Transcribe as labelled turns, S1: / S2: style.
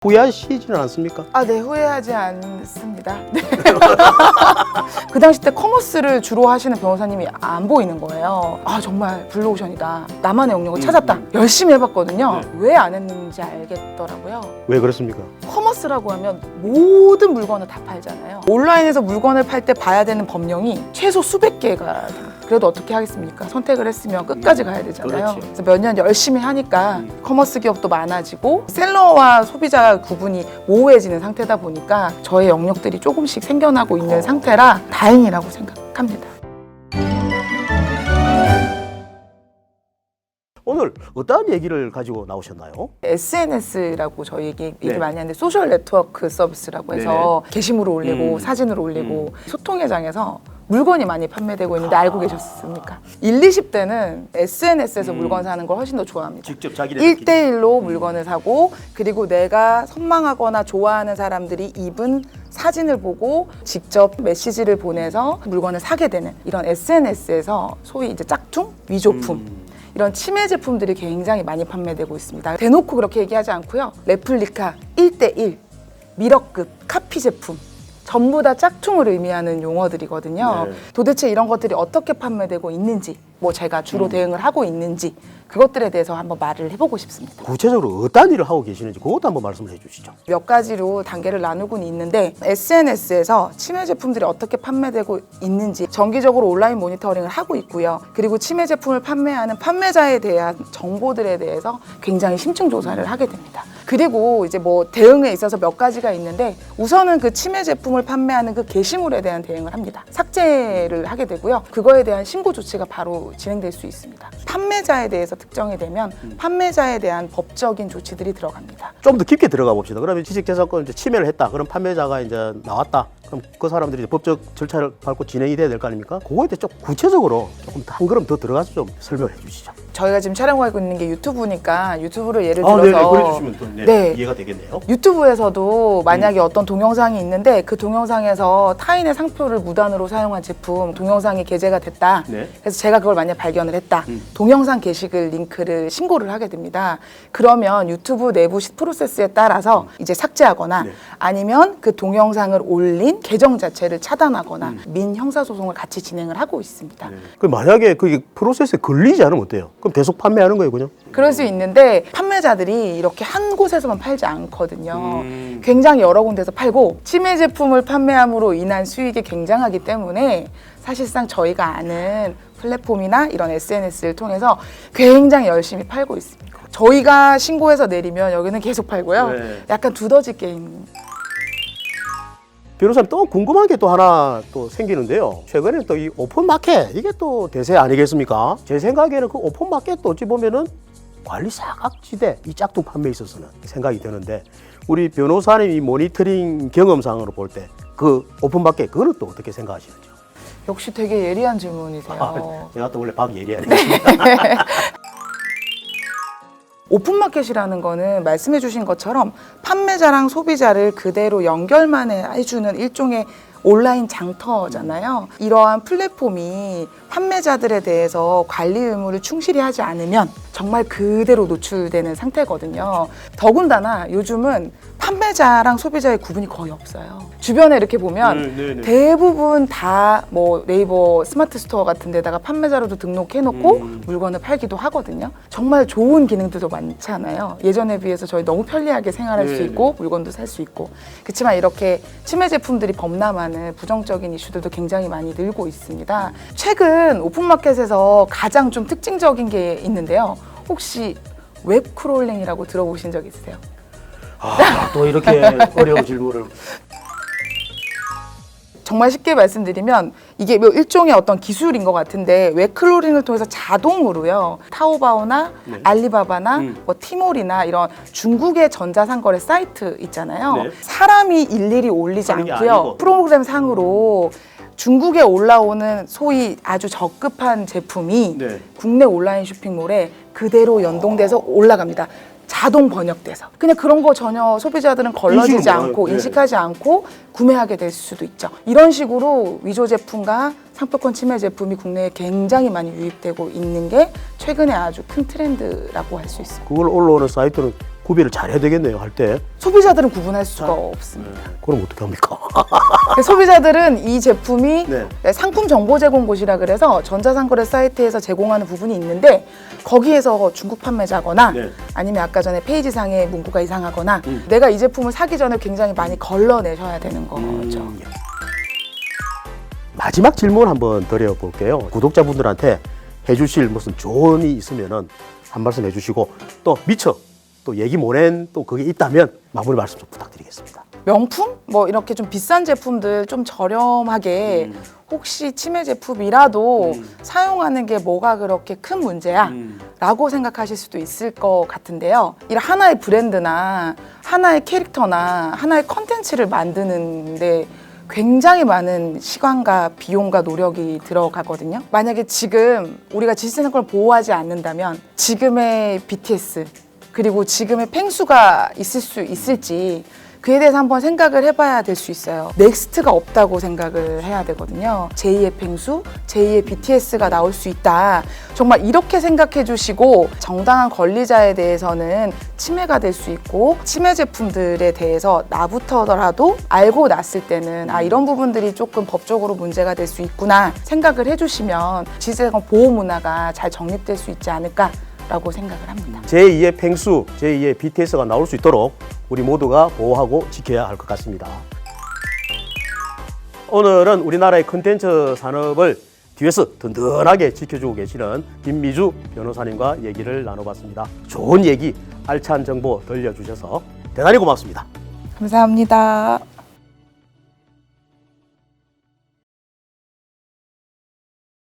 S1: 후회하시지는 않습니까?
S2: 아, 네, 후회하지 않습니다. 네. 그 당시 때 커머스를 주로 하시는 변호사님이 안 보이는 거예요. 아, 정말 블루오션이다. 나만의 영역을 찾았다. 열심히 해봤거든요. 왜 안 했는지 알겠더라고요.
S1: 왜 그렇습니까?
S2: 커머스라고 하면 모든 물건을 다 팔잖아요. 온라인에서 물건을 팔 때 봐야 되는 법령이 최소 수백 개가 돼요. 그래도 어떻게 하겠습니까? 선택을 했으면 끝까지 가야 되잖아요.
S1: 그렇지.
S2: 그래서 몇 년 열심히 하니까 커머스 기업도 많아지고 셀러와 소비자 구분이 모호해지는 상태다 보니까 저의 영역들이 조금씩 생겨나고 있는 상태라 다행이라고 생각합니다.
S1: 오늘 어떠한 얘기를 가지고 나오셨나요?
S2: SNS라고 저희 얘기
S1: 네.
S2: 많이 하는데 소셜 네트워크 서비스라고 해서 게시물을 올리고 사진을 올리고 소통의 장에서 물건이 많이 판매되고 있는데 알고 계셨습니까? 1, 20대는 SNS에서 물건 사는 걸 훨씬 더 좋아합니다.
S1: 직접 자기네
S2: 1대1로 물건을 사고 그리고 내가 선망하거나 좋아하는 사람들이 입은 사진을 보고 직접 메시지를 보내서 물건을 사게 되는 이런 SNS에서 소위 이제 짝퉁, 위조품 이런 침해 제품들이 굉장히 많이 판매되고 있습니다. 대놓고 그렇게 얘기하지 않고요. 레플리카, 1대1, 미러급, 카피 제품 전부 다 짝퉁을 의미하는 용어들이거든요.
S1: 네.
S2: 도대체 이런 것들이 어떻게 판매되고 있는지, 뭐 제가 주로 대응을 하고 있는지 그것들에 대해서 한번 말을 해보고 싶습니다.
S1: 구체적으로 어떤 일을 하고 계시는지 그것도 한번 말씀을 해주시죠.
S2: 몇 가지로 단계를 나누고는 있는데 SNS에서 침해 제품들이 어떻게 판매되고 있는지 정기적으로 온라인 모니터링을 하고 있고요. 그리고 침해 제품을 판매하는 판매자에 대한 정보들에 대해서 굉장히 심층 조사를 하게 됩니다. 그리고 이제 뭐 대응에 있어서 몇 가지가 있는데 우선은 그 침해 제품을 판매하는 그 게시물에 대한 대응을 합니다. 삭제를 하게 되고요. 그거에 대한 신고 조치가 바로 진행될 수 있습니다. 판매자에 대해서 특정이 되면 판매자에 대한 법적인 조치들이 들어갑니다.
S1: 좀 더 깊게 들어가 봅시다. 그러면 지식재산권 이제 침해를 했다. 그럼 판매자가 이제 나왔다. 그럼 그 사람들이 이제 법적 절차를 밟고 진행이 돼야 될 거 아닙니까? 그거에 대해 좀 구체적으로 조금 한 걸음 더 들어가서 좀 설명을 해주시죠.
S2: 저희가 지금 촬영하고 있는 게 유튜브니까 유튜브를 예를
S1: 아,
S2: 들어서
S1: 네네. 그래주시면 또
S2: 네.
S1: 이해가 되겠네요.
S2: 유튜브에서도 만약에 어떤 동영상이 있는데 그 동영상에서 타인의 상표를 무단으로 사용한 제품 동영상이 게재가 됐다.
S1: 네.
S2: 그래서 제가 그걸 만약 발견을 했다. 동영상 게시글 링크를 신고를 하게 됩니다. 그러면 유튜브 내부 프로세스에 따라서 이제 삭제하거나
S1: 네.
S2: 아니면 그 동영상을 올린 계정 자체를 차단하거나 민형사소송을 같이 진행을 하고 있습니다.
S1: 그 만약에 그게 프로세스에 걸리지 않으면 어때요? 그럼 계속 판매하는 거예요, 그냥?
S2: 그럴 수 있는데 판매자들이 이렇게 한 곳에서만 팔지 않거든요. 굉장히 여러 군데서 팔고 침해 제품을 판매함으로 인한 수익이 굉장하기 때문에 사실상 저희가 아는 플랫폼이나 이런 SNS를 통해서 굉장히 열심히 팔고 있습니다. 저희가 신고해서 내리면 여기는 계속 팔고요.
S1: 네.
S2: 약간 두더지 게임.
S1: 변호사님 또 궁금한 게 또 하나 또 생기는데요. 최근에 또 이 오픈마켓 이게 또 대세 아니겠습니까? 제 생각에는 그 오픈마켓도 어찌 보면은 관리 사각지대 이 짝퉁 판매에 있어서는 생각이 드는데 우리 변호사님 이 모니터링 경험상으로 볼 때 그 오픈마켓 그거는 또 어떻게 생각하시는지?
S2: 역시 되게 예리한 질문이세요.
S1: 제가 또 원래 박예리하네.
S2: 오픈마켓이라는 거는 말씀해 주신 것처럼 판매자랑 소비자를 그대로 연결만 해주는 일종의 온라인 장터잖아요. 이러한 플랫폼이 판매자들에 대해서 관리 의무를 충실히 하지 않으면 정말 그대로 노출되는 상태거든요. 더군다나 요즘은 판매자랑 소비자의 구분이 거의 없어요. 주변에 이렇게 보면 대부분 다 뭐 네이버 스마트 스토어 같은 데다가 판매자로도 등록해놓고 물건을 팔기도 하거든요. 정말 좋은 기능들도 많잖아요. 예전에 비해서 저희 너무 편리하게 생활할 수 있고 물건도 살 수 있고. 그렇지만 이렇게 침해 제품들이 범람하는 부정적인 이슈들도 굉장히 많이 늘고 있습니다. 최근 오픈마켓에서 가장 좀 특징적인 게 있는데요. 혹시 웹크롤링이라고 들어보신 적 있으세요?
S1: 또 이렇게 어려운 질문을.
S2: 정말 쉽게 말씀드리면 이게 뭐 일종의 어떤 기술인 것 같은데 웹크롤링을 통해서 자동으로요. 타오바오나 알리바바나 뭐 티몰이나 이런 중국의 전자상거래 사이트 있잖아요.
S1: 네.
S2: 사람이 일일이 올리지
S1: 하는 게
S2: 않고요.
S1: 아니고.
S2: 프로그램 상으로 중국에 올라오는 소위 아주 저급한 제품이
S1: 네.
S2: 국내 온라인 쇼핑몰에 그대로 연동돼서 올라갑니다. 자동 번역돼서 그냥 그런 거 전혀 소비자들은 걸러지지
S1: 인식은
S2: 않고
S1: 네.
S2: 인식하지 않고 구매하게 될 수도 있죠. 이런 식으로 위조 제품과 상표권 침해 제품이 국내에 굉장히 많이 유입되고 있는 게 최근에 아주 큰 트렌드라고 할 수 있습니다.
S1: 그걸 올라오는 사이트는 구별을 잘해야 되겠네요, 할 때.
S2: 소비자들은 구분할 수가 없습니다.
S1: 그럼 어떻게 합니까?
S2: 소비자들은 이 제품이
S1: 네.
S2: 상품 정보 제공 곳이라 그래서 전자상거래 사이트에서 제공하는 부분이 있는데 거기에서 중국 판매자거나
S1: 네.
S2: 아니면 아까 전에 페이지상의 문구가 이상하거나 내가 이 제품을 사기 전에 굉장히 많이 걸러내셔야 되는 거죠.
S1: 마지막 질문 한번 드려볼게요. 구독자분들한테 해주실 무슨 조언이 있으면은 한 말씀 해주시고 또 미처 또 얘기 못한 또 그게 있다면 마무리 말씀 좀 부탁드리겠습니다.
S2: 명품? 뭐 이렇게 좀 비싼 제품들 좀 저렴하게 혹시 치매 제품이라도 사용하는 게 뭐가 그렇게 큰 문제야? 라고 생각하실 수도 있을 것 같은데요. 이런 하나의 브랜드나 하나의 캐릭터나 하나의 컨텐츠를 만드는데 굉장히 많은 시간과 비용과 노력이 들어가거든요. 만약에 지금 우리가 지식생산권을 보호하지 않는다면 지금의 BTS 그리고 지금의 펭수가 있을 수 있을지 그에 대해서 한번 생각을 해봐야 될 수 있어요. 넥스트가 없다고 생각을 해야 되거든요. 제2의 펭수, 제2의 BTS가 나올 수 있다. 정말 이렇게 생각해 주시고 정당한 권리자에 대해서는 침해가 될 수 있고 침해 제품들에 대해서 나부터더라도 알고 났을 때는 이런 부분들이 조금 법적으로 문제가 될 수 있구나 생각을 해주시면 지식생산 보호 문화가 잘 정립될 수 있지 않을까 라고 생각을 합니다.
S1: 제2의 펭수, 제2의 BTS가 나올 수 있도록 우리 모두가 보호하고 지켜야 할 것 같습니다. 오늘은 우리나라의 콘텐츠 산업을 뒤에서 든든하게 지켜주고 계시는 김미주 변호사님과 얘기를 나눠봤습니다. 좋은 얘기, 알찬 정보 들려주셔서 대단히 고맙습니다.
S2: 감사합니다.